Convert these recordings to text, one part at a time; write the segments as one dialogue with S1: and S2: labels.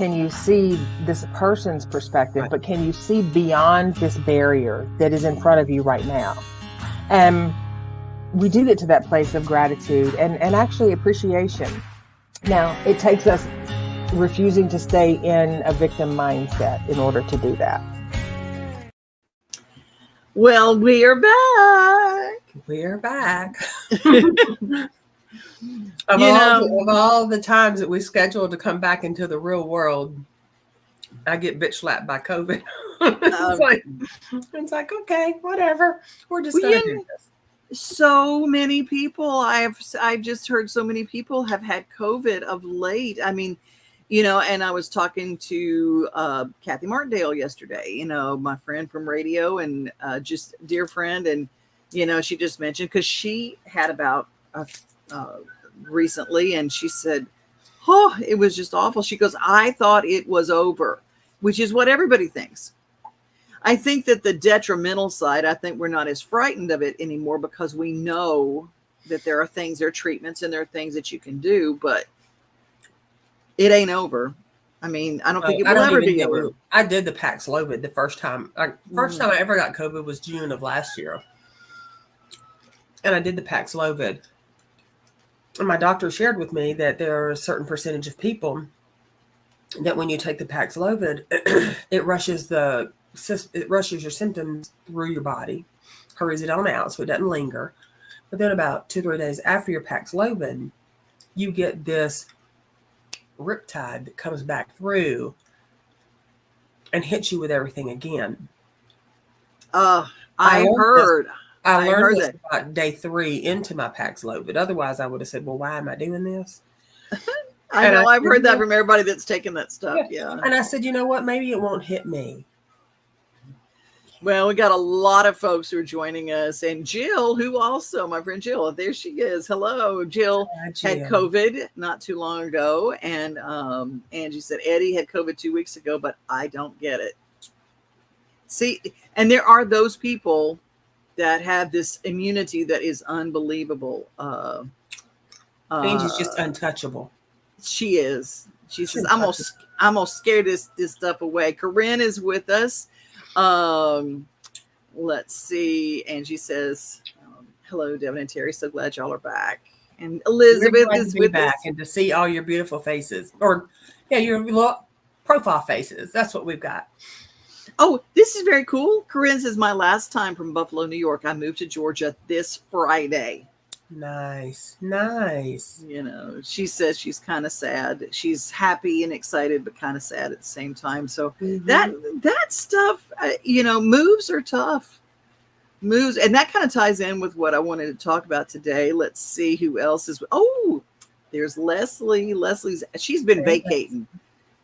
S1: can you see this person's perspective, but can you see beyond this barrier that is in front of you right now? And we do get to that place of gratitude and actually appreciation. Now, it takes us refusing to stay in a victim mindset in order to do that.
S2: Well, we are back.
S3: We are back. Of all the times that we scheduled to come back into the real world, I get bitch slapped by COVID. It's like, okay, whatever. We're just going to do this.
S2: So many people, I've just heard so many people have had COVID of late. I mean, and I was talking to Kathy Martindale yesterday, my friend from radio and just dear friend. And, she just mentioned, because she had about recently, and she said, oh, it was just awful. She goes, I thought it was over, which is what everybody thinks. I think that the detrimental side, I think we're not as frightened of it anymore because we know that there are treatments and there are things that you can do, but it ain't over. I mean, I don't think it will ever be over.
S3: I did the Paxlovid the first time. First time I ever got COVID was June of last year. And I did the Paxlovid. And my doctor shared with me that there are a certain percentage of people that when you take the Paxlovid, it rushes your symptoms through your body, hurries it on out so it doesn't linger. But then about 2-3 days after your Paxlovid, you get this riptide that comes back through and hits you with everything again.
S2: I learned
S3: this about day 3 into my Paxlovid. Otherwise, I would have said, well, why am I doing this?
S2: I've heard that from everybody that's taken that stuff. Yeah.
S3: And I said, you know what? Maybe it won't hit me.
S2: Well, we got a lot of folks who are joining us. And Jill, who also, my friend Jill, there she is. Hello. Jill had COVID not too long ago. And Angie said, Eddie had COVID 2 weeks ago, but I don't get it. See, and there are those people that have this immunity that is unbelievable.
S3: Angie's just untouchable.
S2: She is. She says, I'm gonna scare this stuff away. Corinne is with us. Let's see. Angie says, hello, Devon and Teri. So glad y'all are back. And Elizabeth is with us.
S3: And to see all your beautiful faces. Or, your little profile faces. That's what we've got.
S2: Oh, this is very cool. Corinne says, my last time from Buffalo, New York. I moved to Georgia this Friday.
S3: Nice.
S2: She says she's kind of sad. She's happy and excited, but kind of sad at the same time. So that stuff, moves are tough. Moves. And that kind of ties in with what I wanted to talk about today. Let's see who else is. Oh, there's Leslie. She's been vacating.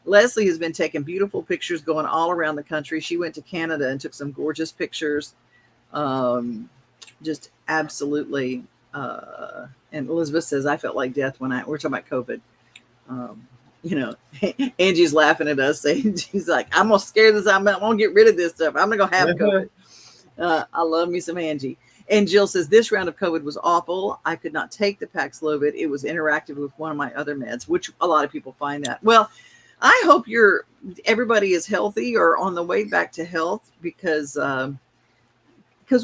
S2: Leslie has been taking beautiful pictures going all around the country. She went to Canada and took some gorgeous pictures. Just absolutely. And Elizabeth says, I felt like death when we're talking about COVID. Angie's laughing at us saying, she's like, I'm going to scare this. I'm going to get rid of this stuff. I'm not going to have COVID. I love me some Angie. And Jill says, this round of COVID was awful. I could not take the Paxlovid. It was interactive with one of my other meds, which a lot of people find that. Well, I hope everybody is healthy or on the way back to health because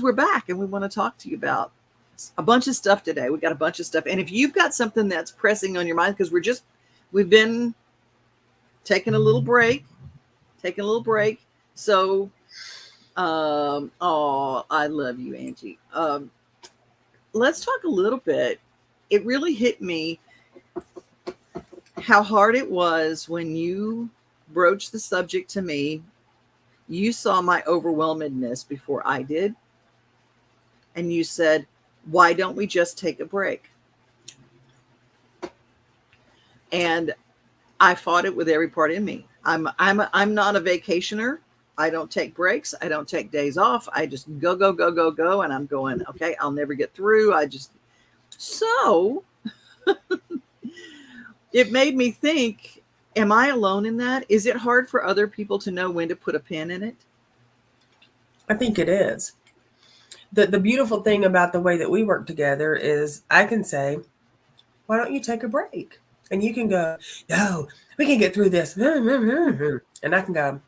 S2: we're back and we want to talk to you about a bunch of stuff today. We got a bunch of stuff. And if you've got something that's pressing on your mind, because we've been taking a little break. So, I love you, Angie. Let's talk a little bit. It really hit me how hard it was when you broached the subject to me. You saw my overwhelmedness before I did. And you said, why don't we just take a break? And I fought it with every part in me. I'm not a vacationer. I don't take breaks. I don't take days off. I just go. And I'm going, okay, I'll never get through. So it made me think, am I alone in that? Is it hard for other people to know when to put a pin in it?
S3: I think it is. The beautiful thing about the way that we work together is I can say, why don't you take a break? And you can go, no, we can get through this. And I can go,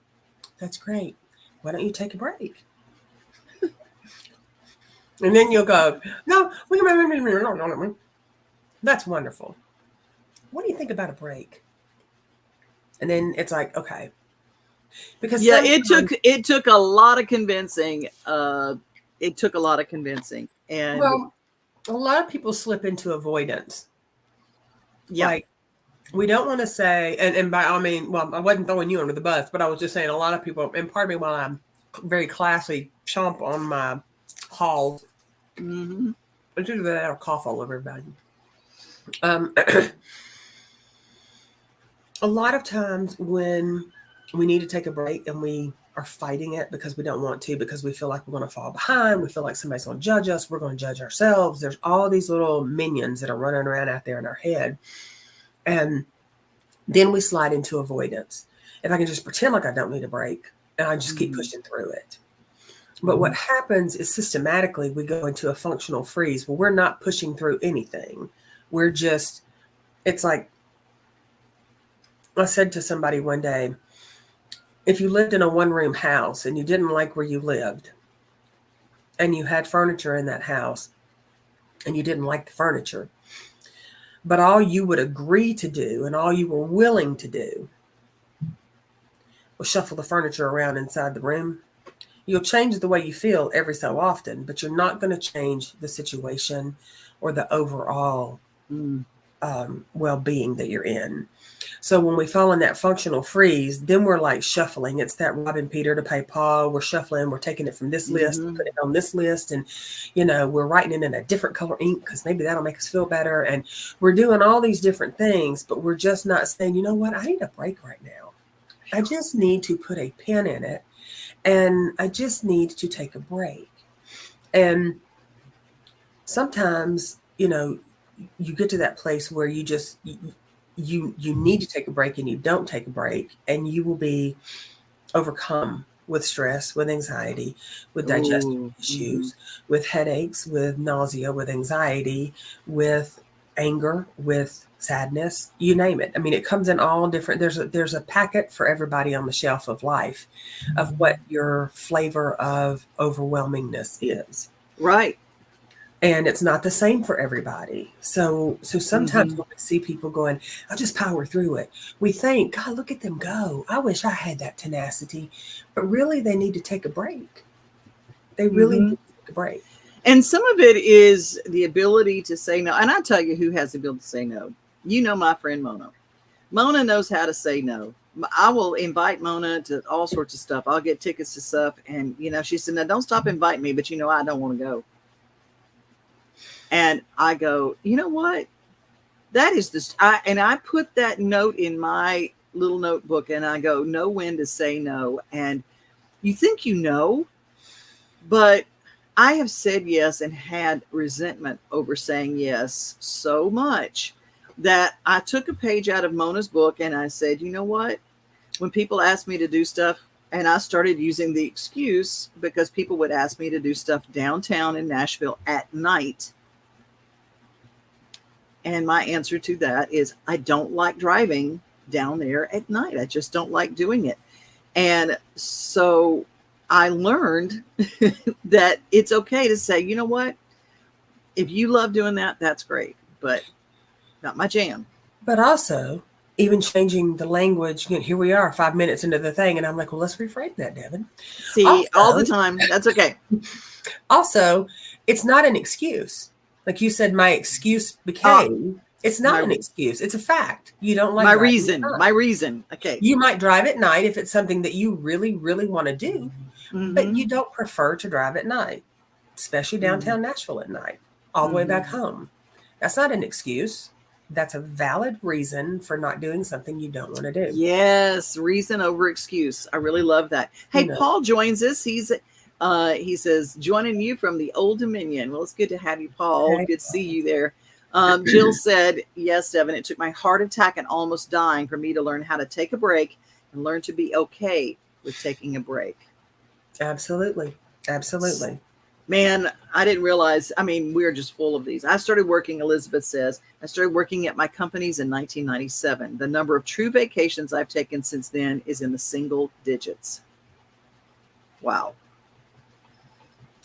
S3: that's great. Why don't you take a break? And then you'll go, no, that's wonderful. What do you think about a break? And then it's like, okay. Because
S2: yeah, it took a lot of convincing. It took a lot of convincing. And
S3: well, a lot of people slip into avoidance.
S2: Yeah.
S3: Like, we don't want to say, and by all means, well, I wasn't throwing you under the bus, but I was just saying a lot of people, and pardon me while I'm very classy, chomp on my halls.
S2: Mm-hmm.
S3: I do that, I'll cough all over everybody. A lot of times when we need to take a break and we are fighting it because we don't want to, because we feel like we're going to fall behind, we feel like somebody's going to judge us, we're going to judge ourselves. There's all these little minions that are running around out there in our head. And then we slide into avoidance. If I can just pretend like I don't need a break and I just keep pushing through it. But what happens is systematically we go into a functional freeze. Well, we're not pushing through anything. We're just, it's like, I said to somebody one day, if you lived in a one-room house and you didn't like where you lived and you had furniture in that house and you didn't like the furniture, but all you would agree to do and all you were willing to do was shuffle the furniture around inside the room, you'll change the way you feel every so often, but you're not going to change the situation or the overall well-being that you're in. So when we fall in that functional freeze, then we're like shuffling. It's that robbing Peter to pay Paul. We're shuffling. We're taking it from this list, putting it on this list. And, we're writing it in a different color ink because maybe that'll make us feel better. And we're doing all these different things, but we're just not saying, you know what? I need a break right now. I just need to put a pin in it. And I just need to take a break. And sometimes, you get to that place where you just, you need to take a break and you don't take a break, and you will be overcome with stress, with anxiety, with digestive issues, with headaches, with nausea, with anxiety, with anger, with sadness, you name it. I mean, it comes in all different, there's a packet for everybody on the shelf of life of what your flavor of overwhelmingness is.
S2: Right.
S3: And it's not the same for everybody. So sometimes when we see people going, I'll just power through it, we think, God, look at them go. I wish I had that tenacity. But really, they need to take a break. They really need to take a break.
S2: And some of it is the ability to say no. And I tell you who has the ability to say no. My friend Mona. Mona knows how to say no. I will invite Mona to all sorts of stuff. I'll get tickets to stuff. And, she said, now don't stop inviting me, but I don't want to go. And I go, you know what? That is this. I put that note in my little notebook and I go, know when to say no. And you think but I have said yes and had resentment over saying yes so much that I took a page out of Mona's book and I said, you know what? When people ask me to do stuff, and I started using the excuse because people would ask me to do stuff downtown in Nashville at night. And my answer to that is I don't like driving down there at night. I just don't like doing it. And so I learned that it's okay to say, you know what? If you love doing that, that's great, but not my jam.
S3: But also, even changing the language, here we are 5 minutes into the thing. And I'm like, well, let's reframe that, Devon.
S2: See, also, all the time. That's okay.
S3: Also, it's not an excuse. Like you said, my excuse became, it's not an excuse. It's a fact. You don't like
S2: my reason. Okay.
S3: You might drive at night if it's something that you really, really want to do, but you don't prefer to drive at night, especially downtown Nashville at night, all the way back home. That's not an excuse. That's a valid reason for not doing something you don't want to do.
S2: Yes. Reason over excuse. I really love that. Hey, Paul joins us. He says, joining you from the Old Dominion. Well, it's good to have you, Paul. Good to see you there. Jill said, yes, Devon, it took my heart attack and almost dying for me to learn how to take a break and learn to be okay with taking a break.
S3: Absolutely. Absolutely.
S2: Man, I didn't realize. I mean, we're just full of these. I started working, Elizabeth says, I started working at my companies in 1997. The number of true vacations I've taken since then is in the single digits. Wow.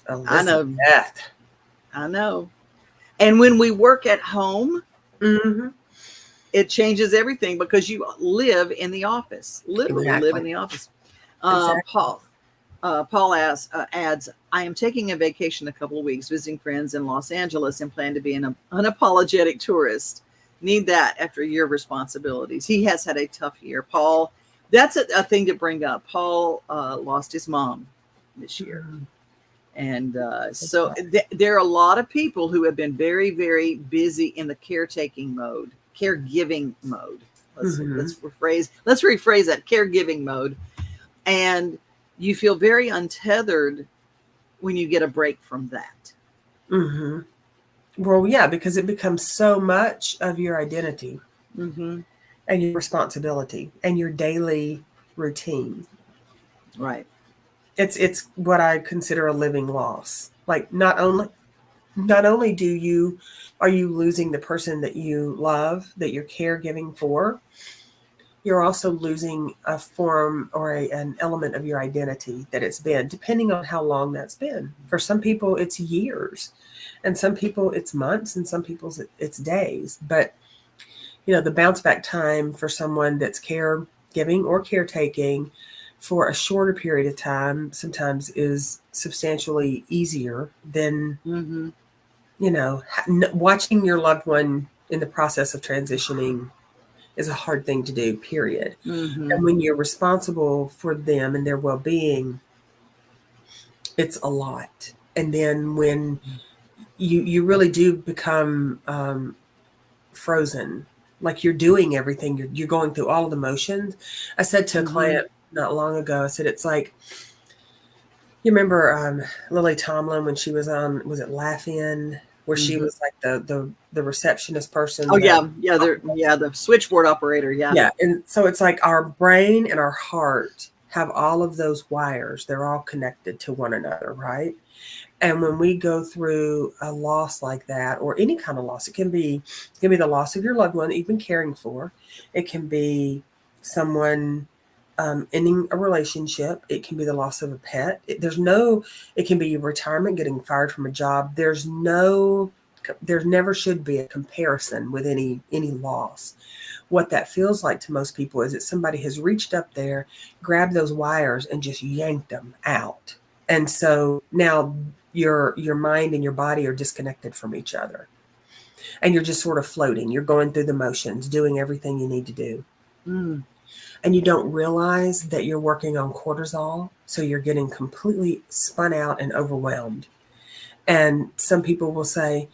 S2: I know. I know. And when we work at home, it changes everything because you live in the office, literally live in the office. Paul adds, I am taking a vacation a couple of weeks, visiting friends in Los Angeles, and plan to be an unapologetic tourist. Need that after a year of responsibilities. He has had a tough year. Paul, that's a thing to bring up. Paul lost his mom this year. And so there are a lot of people who have been very, very busy in the caregiving mode. Let's rephrase that, caregiving mode. And you feel very untethered when you get a break from that.
S3: Well, yeah, because it becomes so much of your identity and your responsibility and your daily routine.
S2: Right.
S3: It's what I consider a living loss. Like not only are you losing the person that you love, that you're caregiving for, you're also losing a form or an element of your identity that it's been, depending on how long that's been. For some people, it's years, and some people it's months, and some people it's days. But, the bounce back time for someone that's caregiving or caretaking for a shorter period of time sometimes is substantially easier than, watching your loved one in the process of transitioning is a hard thing to do, period. And when you're responsible for them and their well-being, it's a lot. And then when you really do become frozen, like you're doing everything, you're going through all of the motions. I said to a client not long ago, I said, it's like, you remember Lily Tomlin when she was on, was it Laugh In? Where she was like the receptionist person.
S2: Oh, the switchboard operator. Yeah.
S3: Yeah. And so it's like our brain and our heart have all of those wires. They're all connected to one another, right? And when we go through a loss like that, or any kind of loss, it can be the loss of your loved one, even caring for. It can be someone ending a relationship. It can be the loss of a pet. It can be retirement, getting fired from a job. There never should be a comparison with any loss. What that feels like to most people is that somebody has reached up there, grabbed those wires, and just yanked them out. And so now your mind and your body are disconnected from each other. And you're just sort of floating. You're going through the motions, doing everything you need to do. And you don't realize that you're working on cortisol. So you're getting completely spun out and overwhelmed. And some people will say,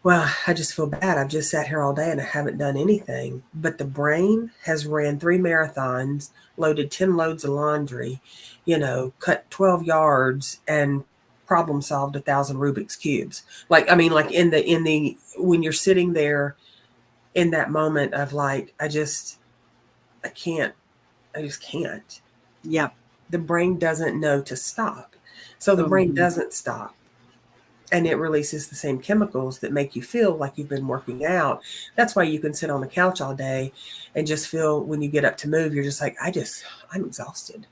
S3: well, I just feel bad. I've just sat here all day and I haven't done anything. But the brain has ran 3 marathons, loaded 10 loads of laundry, cut 12 yards and problem solved 1,000 Rubik's cubes. Like when you're sitting there in that moment of like, I just can't.
S2: Yeah.
S3: The brain doesn't know to stop. So the brain doesn't stop. And it releases the same chemicals that make you feel like you've been working out. That's why you can sit on the couch all day and just feel when you get up to move, you're just like, I'm exhausted.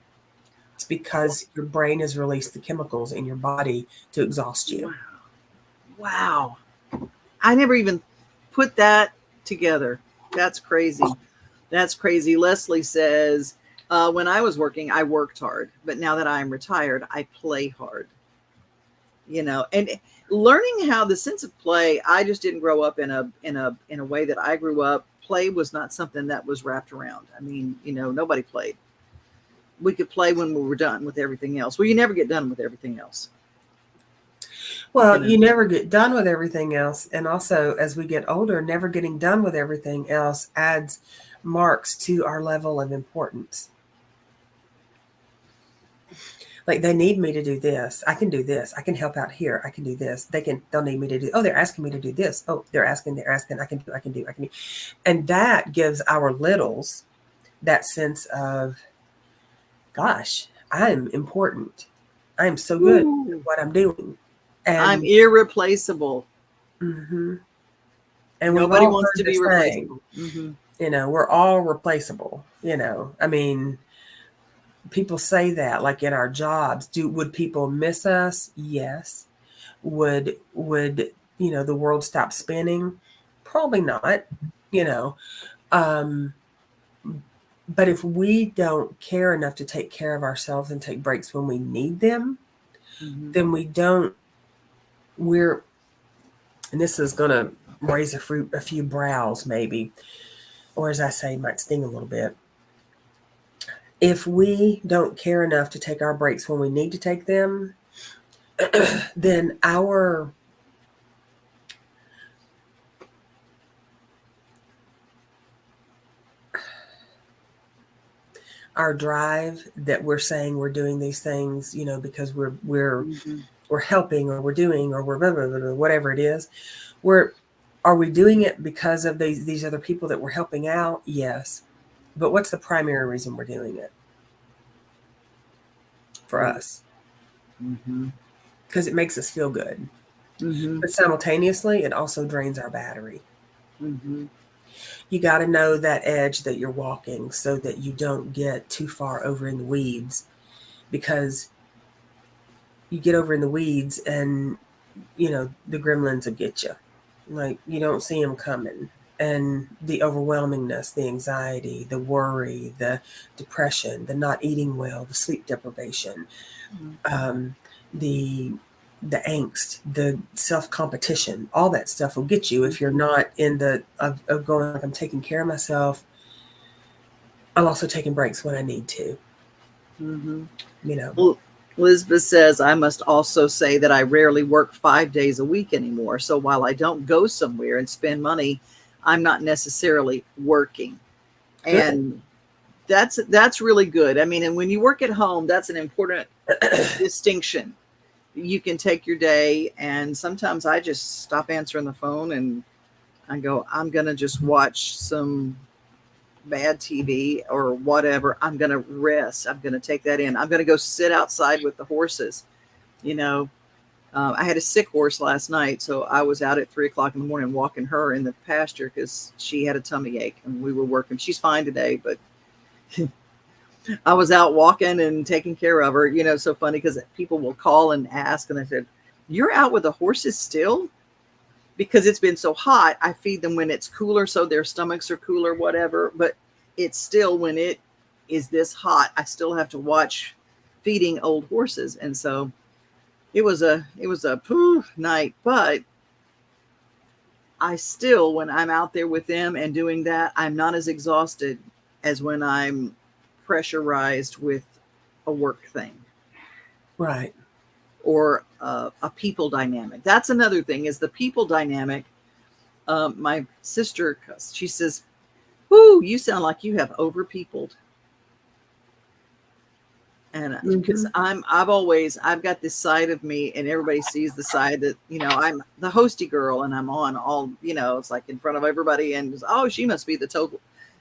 S3: It's because your brain has released the chemicals in your body to exhaust you.
S2: Wow. I never even put that together. That's crazy. Leslie says, when I was working, I worked hard, but now that I'm retired, I play hard. And learning how the sense of play, I just didn't grow up in a way that I grew up. Play was not something that was wrapped around. I mean, nobody played. We could play when we were done with everything else. Well, you never get done with everything else.
S3: Well, you never get done with everything else. And also, as we get older, never getting done with everything else adds marks to our level of importance. Like, they need me to do this. I can do this. I can help out here. I can do this. They'll need me to do. Oh, they're asking me to do this. Oh, they're asking. I can do. And that gives our littles that sense of, gosh, I'm important. I'm so good at what I'm doing. And
S2: I'm irreplaceable.
S3: Mm-hmm. And
S2: nobody wants to be replaceable.
S3: Mm-hmm. You know, we're all replaceable. You know, I mean, people say that, like in our jobs. Would people miss us? Yes. Would you know, the world stop spinning? Probably not. You know, but if we don't care enough to take care of ourselves and take breaks when we need them, then we're, and this is going to raise a few brows maybe, or as I say, might sting a little bit. If we don't care enough to take our breaks when we need to take them, then our drive that we're saying we're doing these things, you know, because we're helping, or we're doing, or we're blah, blah, blah, blah, whatever it is, are we doing it because of these other people that we're helping out? Yes. But what's the primary reason we're doing it? For us. Because it makes us feel good. But simultaneously, it also drains our battery. You got to know that edge that you're walking so that you don't get too far over in the weeds, because you get over in the weeds and, you know, the gremlins will get you. Like, you don't see them coming. And the overwhelmingness, the anxiety, the worry, the depression, the not eating well, the sleep deprivation, the angst, the self-competition, all that stuff will get you if you're not in the of going, like, I'm taking care of myself. I'm also taking breaks when I need to. You know.
S2: Well, Elizabeth says, I must also say that I rarely work 5 days a week anymore. So while I don't go somewhere and spend money, I'm not necessarily working. Good. And that's really good. I mean, and when you work at home, that's an important distinction. You can take your day, and sometimes I just stop answering the phone and I go, I'm going to just watch some bad TV or whatever. I'm going to rest. I'm going to take that in. I'm going to go sit outside with the horses. You know, I had a sick horse last night, so I was out at 3:00 in the morning walking her in the pasture because she had a tummy ache, and we were working. She's fine today, but I was out walking and taking care of her. You know, so funny because people will call and ask, and I said, you're out with the horses still? Because it's been so hot. I feed them when it's cooler, so their stomachs are cooler, whatever. But it's still, when it is this hot, I still have to watch feeding old horses. And so it was a night. But I still, when I'm out there with them and doing that, I'm not as exhausted as when I'm pressurized with a work thing.
S3: Right.
S2: Or a people dynamic. That's another thing, is the people dynamic. My sister, she says, "Whoo, you sound like you have overpeopled." And because I've got this side of me, and everybody sees the side that, you know, I'm the hosty girl, and I'm on all, you know, it's like in front of everybody, and oh, she must be the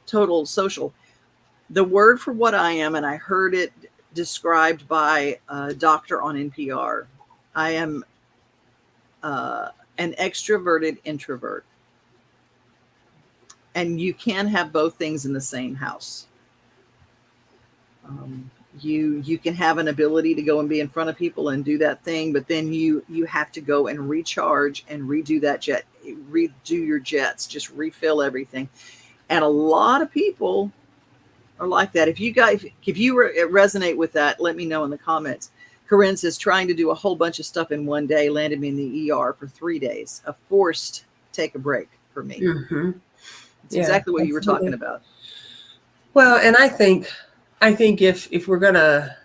S2: total social. The word for what I am, and I heard it described by a doctor on NPR. I am an extroverted introvert. And you can have both things in the same house. You can have an ability to go and be in front of people and do that thing, but then you have to go and recharge and redo your jets, just refill everything. And a lot of people are like that. If you resonate with that, let me know in the comments. Corinne says, trying to do a whole bunch of stuff in one day landed me in the ER for 3 days. A forced take a break for me. It's exactly what you were talking about.
S3: Well, and I think if we're gonna,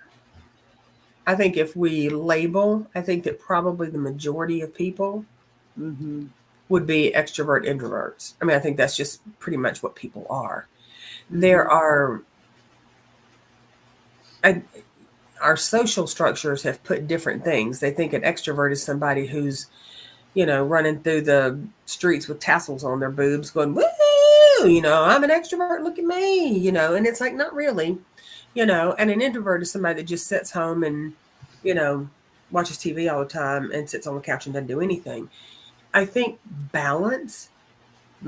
S3: I think if we label, I think that probably the majority of people would be extrovert introverts. I mean, I think that's just pretty much what people are. There are, our social structures have put different things. They think an extrovert is somebody who's, you know, running through the streets with tassels on their boobs going, woo, you know, I'm an extrovert, look at me, you know, and it's like, not really, you know. And an introvert is somebody that just sits home and, you know, watches TV all the time and sits on the couch and doesn't do anything. I think balance.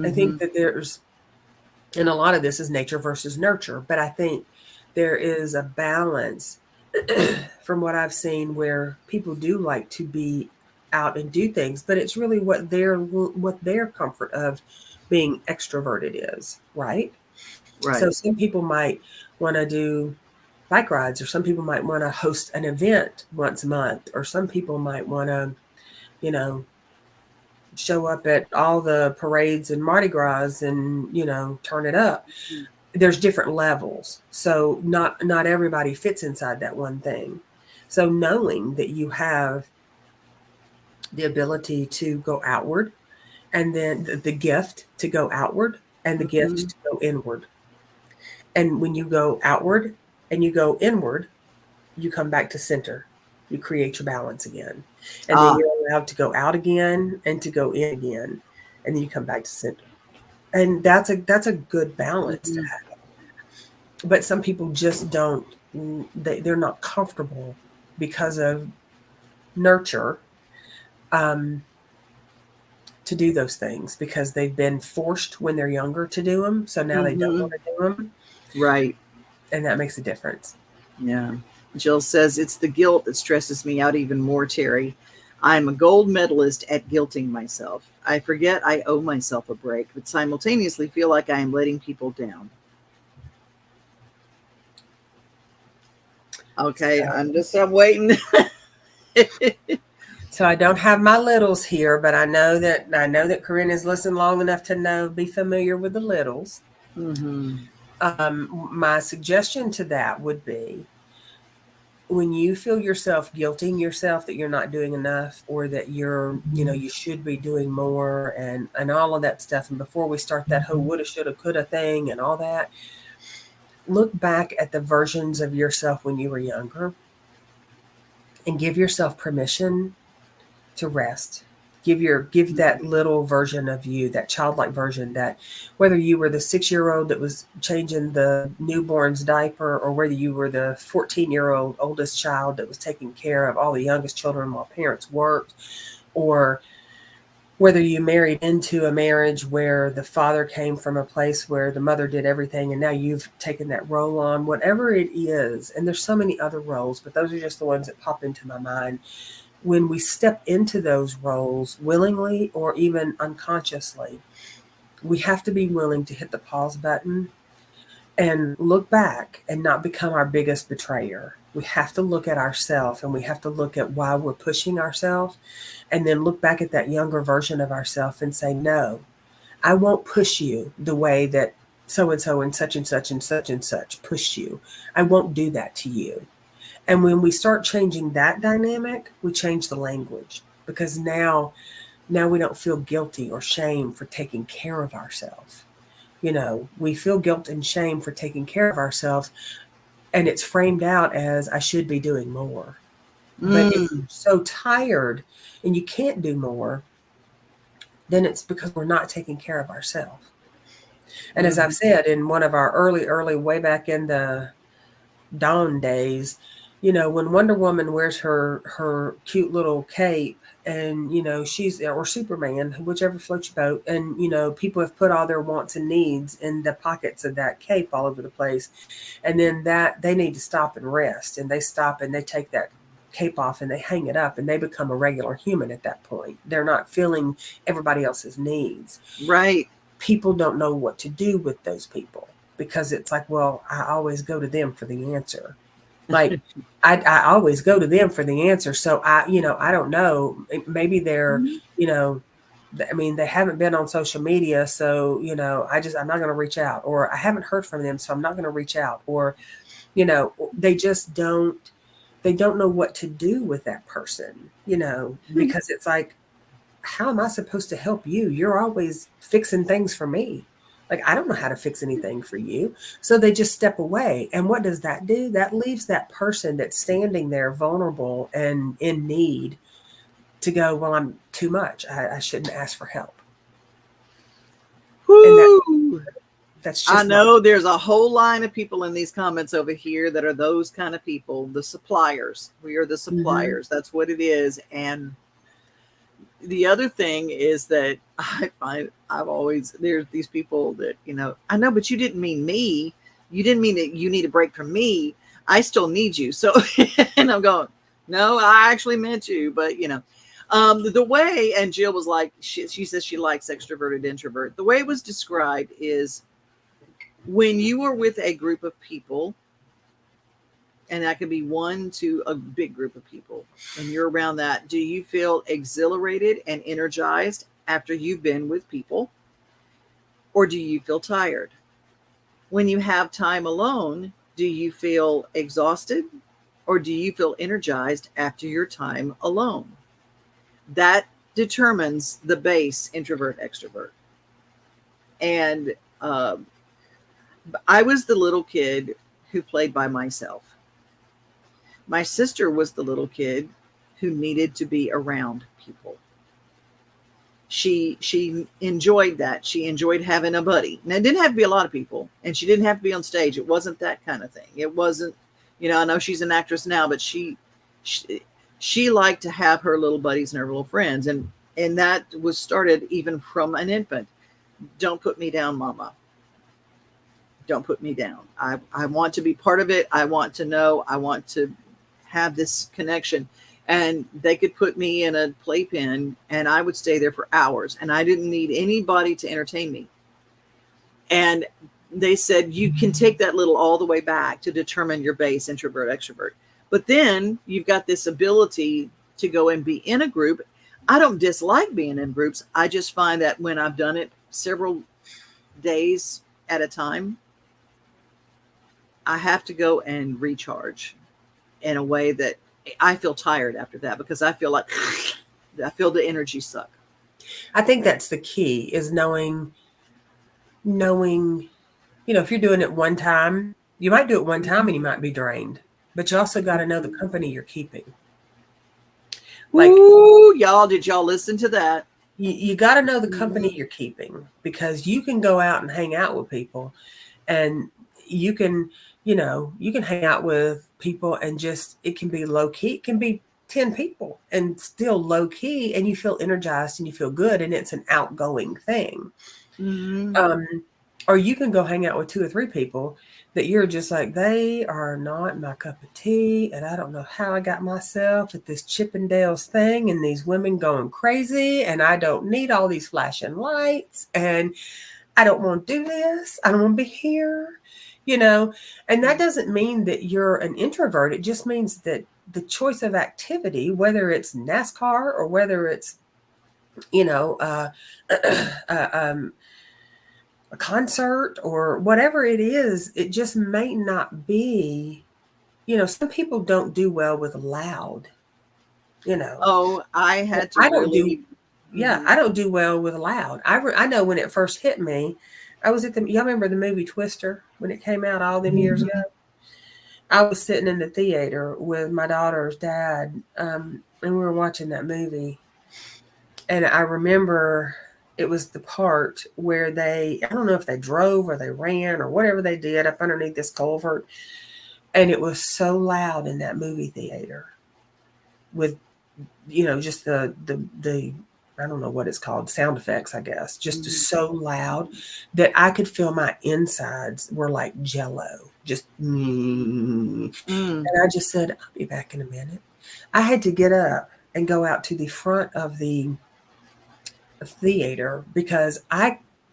S3: I think that there's, and a lot of this is nature versus nurture, but I think there is a balance from what I've seen where people do like to be out and do things, but it's really what their comfort of being extroverted is, right?
S2: Right.
S3: So some people might want to do bike rides, or some people might want to host an event once a month, or some people might want to, you know, show up at all the parades and Mardi Gras and, you know, turn it up. There's different levels. So not everybody fits inside that one thing. So knowing that you have the ability to go outward, and then the gift to go outward, and the gift to go inward. And when you go outward and you go inward, you come back to center. You create your balance again. And then you're allowed to go out again and to go in again. And then you come back to center. And that's a good balance to have. But some people just don't, they're not comfortable because of nurture to do those things, because they've been forced when they're younger to do them. So now they don't want to do them.
S2: Right.
S3: And that makes a difference.
S2: Yeah. Jill says, it's the guilt that stresses me out even more, Teri. I'm a gold medalist at guilting myself. I forget I owe myself a break, but simultaneously feel like I am letting people down. Okay, I'm waiting.
S3: So I don't have my littles here, but I know that Corinne has listened long enough to be familiar with the littles. My suggestion to that would be, when you feel yourself guilting yourself that you're not doing enough, or that you're, you should be doing more, and all of that stuff. And before we start that whole woulda, shoulda, coulda thing and all that, look back at the versions of yourself when you were younger and give yourself permission to rest. Give that little version of you, that childlike version, that whether you were the 6-year-old that was changing the newborn's diaper, or whether you were the 14-year-old oldest child that was taking care of all the youngest children while parents worked, or whether you married into a marriage where the father came from a place where the mother did everything and now you've taken that role on, whatever it is. And there's so many other roles, but those are just the ones that pop into my mind. When we step into those roles willingly or even unconsciously, we have to be willing to hit the pause button and look back and not become our biggest betrayer. We have to look at ourselves, and we have to look at why we're pushing ourselves, and then look back at that younger version of ourselves and say, no, I won't push you the way that so-and-so and such and such and such and such pushed you. I won't do that to you. And when we start changing that dynamic, we change the language, because now we don't feel guilty or shame for taking care of ourselves. We feel guilt and shame for taking care of ourselves, and it's framed out as I should be doing more. But if you're so tired and you can't do more, then it's because we're not taking care of ourselves. And as I've said in one of our early, way back in the Dawn days, when Wonder Woman wears her cute little cape, and, or Superman, whichever floats your boat, and, people have put all their wants and needs in the pockets of that cape all over the place. And then that they need to stop and rest, and they stop and they take that cape off and they hang it up, and they become a regular human at that point. They're not feeling everybody else's needs.
S2: Right.
S3: People don't know what to do with those people, because it's like, well, I always go to them for the answer. Like I always go to them for the answer. So I don't know, maybe they're, they haven't been on social media. So, I'm not going to reach out, or I haven't heard from them, so I'm not going to reach out, or, they just they don't know what to do with that person, because it's like, how am I supposed to help you? You're always fixing things for me. Like, I don't know how to fix anything for you. So they just step away. And what does that do? That leaves that person that's standing there vulnerable and in need to go, well, I'm too much. I shouldn't ask for help.
S2: Woo.
S3: That's just
S2: I know there's a whole line of people in these comments over here that are those kind of people, the suppliers. We are the suppliers. That's what it is. And the other thing is that I find there's these people that, I know, but you didn't mean me. You didn't mean that you need a break from me. I still need you. So, and I'm going, no, I actually meant you, but the way, and Jill was like, she says she likes extroverted introvert. The way it was described is when you are with a group of people, and that could be one to a big group of people, and you're around that, do you feel exhilarated and energized after you've been with people? Or do you feel tired? When you have time alone, do you feel exhausted? Or do you feel energized after your time alone? That determines the base introvert extrovert. And I was the little kid who played by myself. My sister was the little kid who needed to be around people. She enjoyed that. She enjoyed having a buddy. Now, it didn't have to be a lot of people, and she didn't have to be on stage. It wasn't that kind of thing. It wasn't, I know she's an actress now, but she liked to have her little buddies and her little friends. And that was started even from an infant. Don't put me down, Mama. Don't put me down. I want to be part of it. I want to know. I want to have this connection. And they could put me in a playpen and I would stay there for hours, and I didn't need anybody to entertain me. And they said, you can take that little all the way back to determine your base introvert extrovert. But then you've got this ability to go and be in a group. I don't dislike being in groups. I just find that when I've done it several days at a time, I have to go and recharge in a way that I feel tired after that, because I feel like I feel the energy suck.
S3: I think that's the key, is knowing, if you're doing it one time, you might do it one time and you might be drained, but you also got to know the company you're keeping. Like,
S2: ooh, y'all, did y'all listen to that?
S3: You got to know the company you're keeping, because you can go out and hang out with people, and you can hang out with people and just, it can be low key. It can be 10 people and still low key, and you feel energized and you feel good, and it's an outgoing thing. Or you can go hang out with 2 or 3 people that you're just like, they are not my cup of tea, and I don't know how I got myself at this Chippendales thing and these women going crazy, and I don't need all these flashing lights, and I don't want to do this. I don't want to be here, and that doesn't mean that you're an introvert. It just means that the choice of activity, whether it's NASCAR or whether it's, a concert or whatever it is, it just may not be, some people don't do well with loud,
S2: Oh, I had to
S3: I don't
S2: really...
S3: I don't do well with loud. I know when it first hit me, I was y'all remember the movie Twister when it came out all them years ago? I was sitting in the theater with my daughter's dad, and we were watching that movie. And I remember it was the part where I don't know if they drove or they ran or whatever they did up underneath this culvert. And it was so loud in that movie theater with, just the I don't know what it's called, sound effects, I guess, just so loud that I could feel my insides were like jello, just, and I just said, I'll be back in a minute. I had to get up and go out to the front of the theater because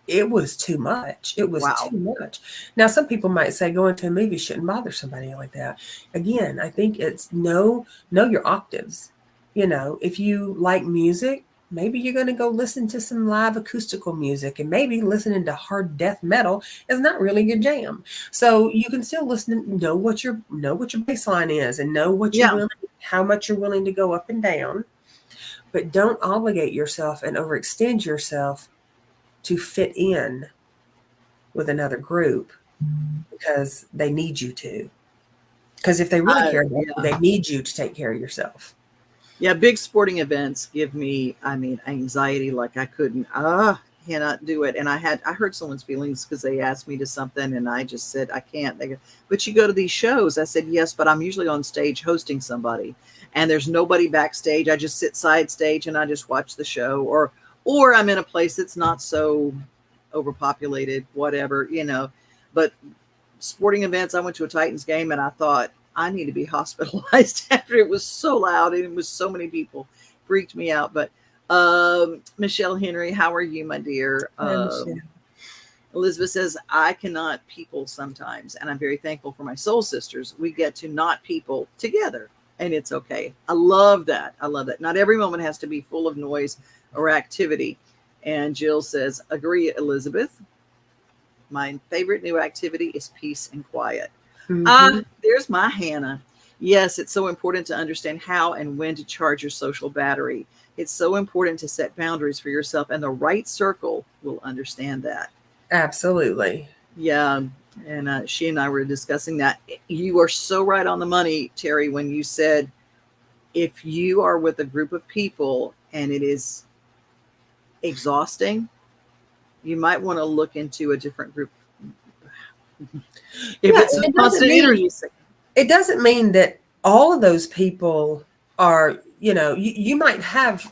S3: it was too much. It was too much. Now, some people might say going to a movie shouldn't bother somebody like that. Again, I think it's know your octaves. If you like music, maybe you're going to go listen to some live acoustical music, and maybe listening to hard death metal is not really your jam. So you can still listen and know what your baseline is, and know what how much you're willing to go up and down. But don't obligate yourself and overextend yourself to fit in with another group because they need you to. Because if they really care about you, they need you to take care of yourself. Yeah,
S2: big sporting events give me, anxiety like I couldn't cannot do it. And I hurt someone's feelings because they asked me to something and I just said, I can't. They go, but you go to these shows. I said, yes, but I'm usually on stage hosting somebody and there's nobody backstage. I just sit side stage and I just watch the show, or I'm in a place that's not so overpopulated, whatever, but sporting events, I went to a Titans game and I thought I need to be hospitalized after it was so loud and it was so many people. Freaked me out. But Michelle Henry, how are you, my dear? Elizabeth says, I cannot people sometimes, and I'm very thankful for my soul sisters. We get to not people together, and it's okay. I love that. I love that. Not every moment has to be full of noise or activity. And Jill says, agree, Elizabeth. My favorite new activity is peace and quiet. There's my Hannah. Yes, it's so important to understand how and when to charge your social battery. It's so important to set boundaries for yourself, and the right circle will understand that.
S3: Absolutely.
S2: Yeah. And she and I were discussing that. You are so right on the money, Teri, when you said, if you are with a group of people and it is exhausting, you might want to look into a different group. If it's a constant energy.
S3: It doesn't mean that all of those people are, you might have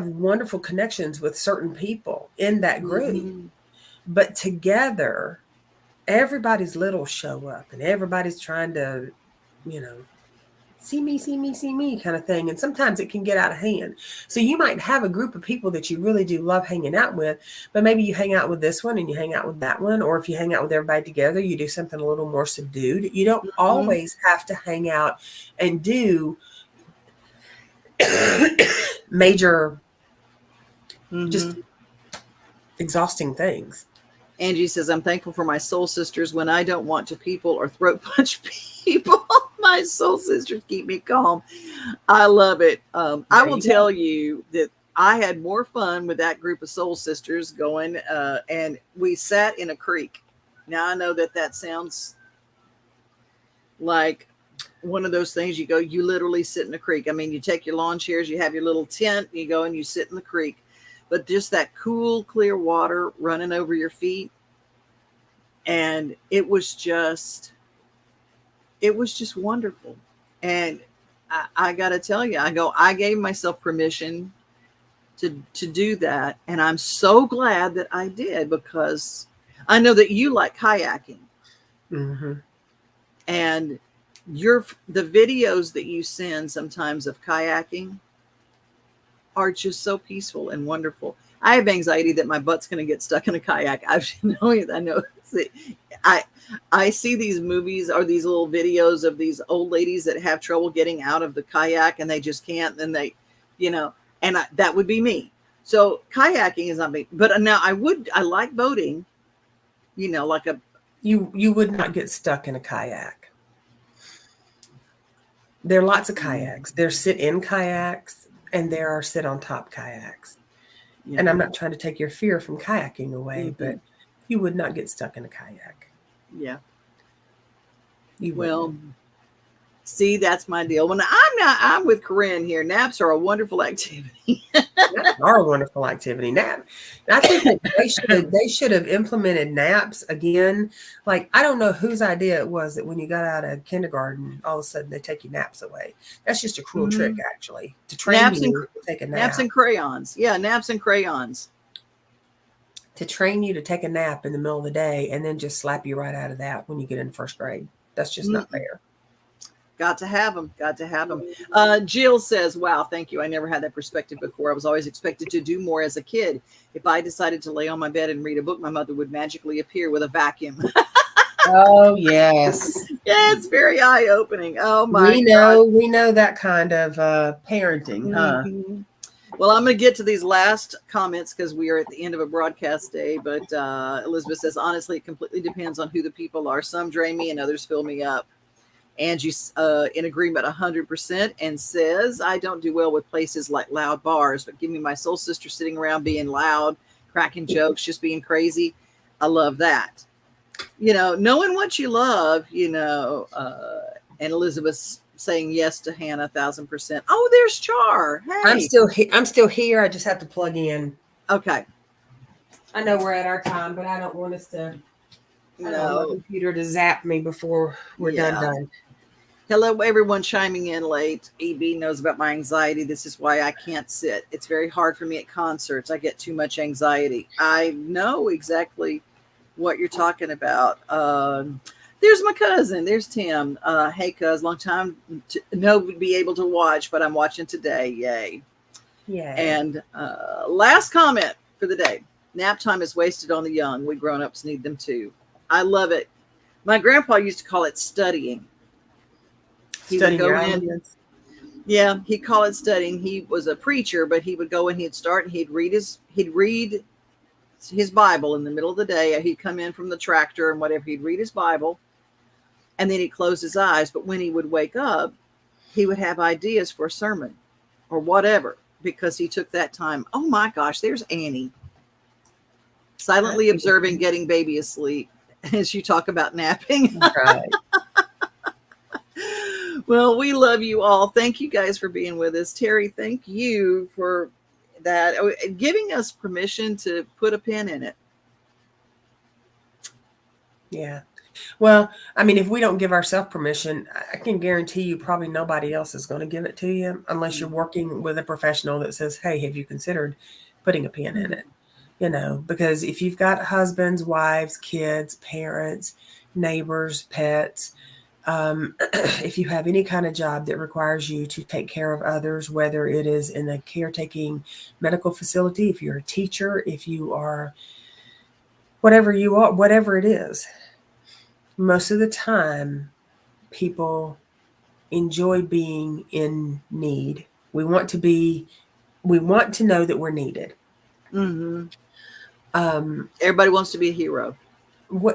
S3: wonderful connections with certain people in that group, but together, everybody's little show up and everybody's trying to, see me kind of thing. And sometimes it can get out of hand. So you might have a group of people that you really do love hanging out with, but maybe you hang out with this one and you hang out with that one. Or if you hang out with everybody together, you do something a little more subdued. You don't always have to hang out and do major, just exhausting things.
S2: Angie says, I'm thankful for my soul sisters. When I don't want to people or throat punch people, my soul sisters keep me calm. I love it. I will tell you that I had more fun with that group of soul sisters going, and we sat in a creek. Now I know that sounds like one of those things you literally sit in a creek. I mean, you take your lawn chairs, you have your little tent, you go and you sit in the creek. But just that cool, clear water running over your feet. And it was just wonderful. And I got to tell you, I gave myself permission to do that. And I'm so glad that I did, because I know that you like kayaking. And the videos that you send sometimes of kayaking are just so peaceful and wonderful. I have anxiety that my butt's going to get stuck in a kayak. I know. I see these movies or these little videos of these old ladies that have trouble getting out of the kayak and they just can't. And they, that would be me. So kayaking is not me. But now I like boating, like
S3: you would not get stuck in a kayak. There are lots of kayaks. There's sit-in kayaks. And there are sit-on-top kayaks. Yeah. And I'm not trying to take your fear from kayaking away, but you would not get stuck in a kayak.
S2: Yeah. See, that's my deal. When I'm with Corinne here. Naps are a wonderful activity.
S3: Naps are a wonderful activity. I think that they should have implemented naps again. Like, I don't know whose idea it was that when you got out of kindergarten, all of a sudden they take your naps away. That's just a cruel trick, actually, to train you to take a nap.
S2: Naps and crayons. Yeah, naps and crayons.
S3: To train you to take a nap in the middle of the day and then just slap you right out of that when you get in first grade. That's just not fair.
S2: Got to have them. Jill says, wow, thank you. I never had that perspective before. I was always expected to do more as a kid. If I decided to lay on my bed and read a book, my mother would magically appear with a vacuum.
S3: Oh, yes.
S2: Yeah, it's very eye-opening. Oh, my God.
S3: We know that kind of parenting, huh?
S2: Well, I'm going to get to these last comments because we are at the end of a broadcast day. But Elizabeth says, honestly, it completely depends on who the people are. Some drain me and others fill me up. Angie's in agreement 100% and says, I don't do well with places like loud bars, but give me my soul sister sitting around being loud, cracking jokes, just being crazy. I love that. Knowing what you love, and Elizabeth's saying yes to Hannah 1,000%. Oh, there's Char. Hey.
S3: I'm still here. I just have to plug in.
S2: Okay.
S3: I know we're at our time, but I don't want us to. I don't want my
S2: No.
S3: computer to zap me before we're done.
S2: Hello, everyone chiming in late. EB knows about my anxiety. This is why I can't sit. It's very hard for me at concerts. I get too much anxiety. I know exactly what you're talking about. There's my cousin. There's Tim. Hey, cuz, long time no be able to watch, but I'm watching today. Yay.
S3: Yeah.
S2: And last comment for the day. Nap time is wasted on the young. We grown-ups need them too. I love it. My grandpa used to call it studying. He would go in. Yeah, he'd call it studying. He was a preacher, but he would go in, he'd start, and he'd read his Bible in the middle of the day. He'd come in from the tractor and whatever, he'd read his Bible, and then he'd close his eyes. But when he would wake up, he would have ideas for a sermon or whatever, because he took that time. Oh my gosh, there's Annie. Silently observing, getting baby asleep as you talk about napping.
S3: Right.
S2: Well, we love you all. Thank you guys for being with us. Teri, thank you for that, giving us permission to put a pin in it.
S3: Yeah. Well, I mean, if we don't give ourselves permission, I can guarantee you probably nobody else is going to give it to you unless you're working with a professional that says, hey, have you considered putting a pin in it? You know, because if you've got husbands, wives, kids, parents, neighbors, pets, if you have any kind of job that requires you to take care of others, whether it is in a caretaking medical facility, if you're a teacher, if you are whatever you are, whatever it is, most of the time people enjoy being in need. We want to know that we're needed.
S2: Mm-hmm. Everybody wants to be a hero.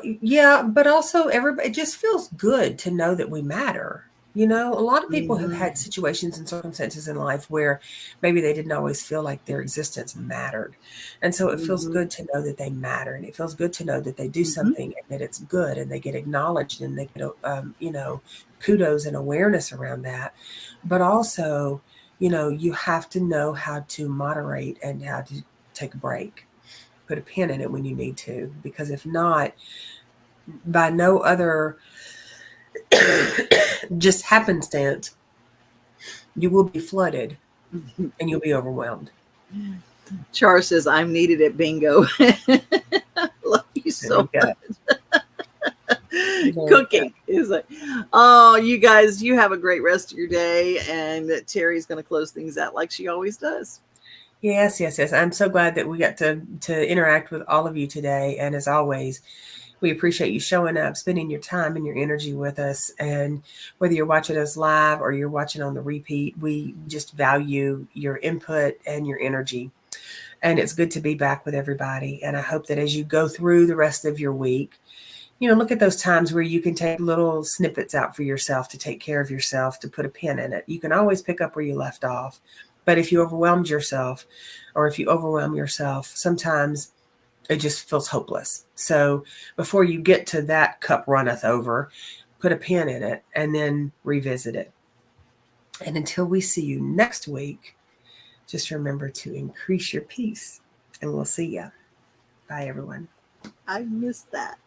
S3: Yeah, but also everybody, it just feels good to know that we matter. You know, a lot of people have had situations and circumstances in life where maybe they didn't always feel like their existence mattered. And so it feels good to know that they matter. And it feels good to know that they do something and that it's good and they get acknowledged and they get, kudos and awareness around that. But also, you have to know how to moderate and how to take a break. Put a pin in it when you need to, because if not, by no other just happenstance, you will be flooded and you'll be overwhelmed.
S2: Char says, I'm needed at bingo. Love you so much. Cooking is like, oh, you guys, you have a great rest of your day. And Teri's going to close things out like she always does.
S3: Yes. I'm so glad that we got to interact with all of you today. And as always, we appreciate you showing up, spending your time and your energy with us. And whether you're watching us live or you're watching on the repeat, we just value your input and your energy. And it's good to be back with everybody. And I hope that as you go through the rest of your week, look at those times where you can take little snippets out for yourself to take care of yourself, to put a pin in it. You can always pick up where you left off. But if you overwhelm yourself, sometimes it just feels hopeless. So before you get to that cup runneth over, put a pin in it and then revisit it. And until we see you next week, just remember to increase your peace, and we'll see ya. Bye, everyone.
S2: I missed that.